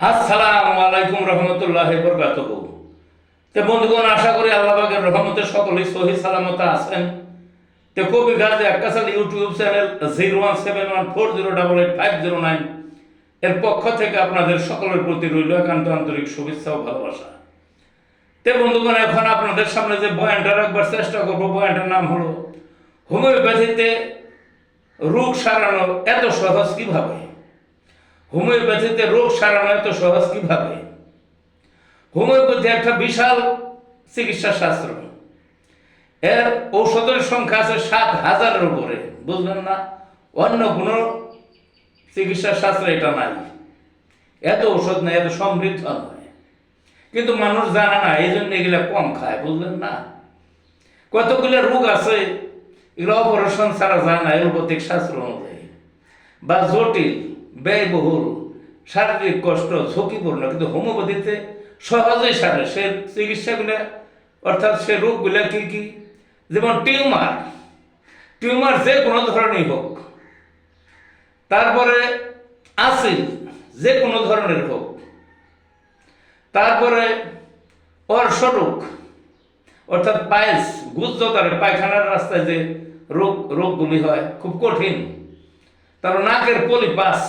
আসসালামু আলাইকুম রহমতুল্লাহি বরকাতুহু। তে বন্ধুগণ, আশা করি আল্লাহ পাকের রহমতে সকলেই সহি সালামত আছেন। তে কবি গাজী আক্কাস আলী ইউটিউব চ্যানেল 017140885009 এর পক্ষ থেকে আপনাদের সকলের প্রতি রইল একান্ত আন্তরিক শুভেচ্ছা ও ভালোবাসা। তে বন্ধুগণ, এখন আপনাদের সামনে যে বয়ানটা রাখবার চেষ্টা করবো, বয়ানটার নাম হলো হোমিওপ্যাথিতে রোগ সারানো এত সহজ কিভাবে। হোমিওপ্যাথিতে রোগ সারানো এত সহজ কিভাবে। হোমিওপ্যাথি একটা বিশাল চিকিৎসা শাস্ত্র। এর ঔষধের সংখ্যা আছে 7,000-এর উপরে, বুঝলেন না? অন্য কোনো চিকিৎসা শাস্ত্রে এটা নাই, এত ঔষধ নেই, এত সমৃদ্ধ নয়। কিন্তু মানুষ জানে না, এই জন্য এগুলা কম খায়, বুঝলেন না? কতগুলো রোগ আছে এগুলো অপারেশন ছাড়া যায় না এলোপ্যাথিক শাস্ত্র অনুযায়ী, বা জটিল, ব্যয়বহুল, শারীরিক কষ্ট, ঝুঁকিপূর্ণ। কিন্তু হোমিওপ্যাথিতে সহজেই সারে সে চিকিৎসাগুলো, অর্থাৎ সে রোগগুলো কি কি, যেমন টিউমার যে কোনো ধরনের হোক, তারপরে আসিল যে কোনো ধরনের হোক, তারপরে অর্শরোগ অর্থাৎ পাইলস, গুজতারে পায়খানার রাস্তায় যে রোগগুলি হয় খুব কঠিন। তারপর নাকের পলিপাস,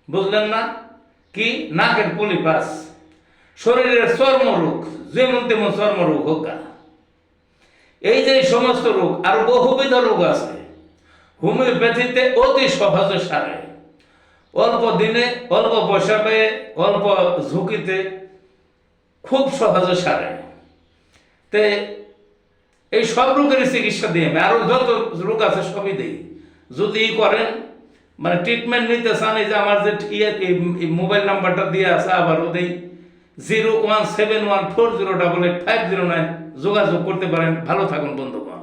বুঝলেন না কি? নাকের পলিপাস, শরীরের চর্মরোগ, যেমন তেমন চর্মরোগ হোক, এই যে সমস্ত রোগ, আর বহুবিধ রোগ আছে হোমিওপ্যাথিতে অতি সহজে সারে। অল্প দিনে, অল্প পয়সা পেয়ে, অল্প ঝুঁকিতে খুব সহজে সারে। তে এই সব রোগের চিকিৎসা দিয়ে আমি, আরো যত রোগ আছে সবই দিই। যদি করেন, মানে ট্রিটমেন্ট নিতে চান, এই যে আমার যে মোবাইল নাম্বারটা দিয়ে আছে, আবার ওদের 017140885009 যোগাযোগ করতে পারেন। ভালো থাকুন বন্ধুগণ।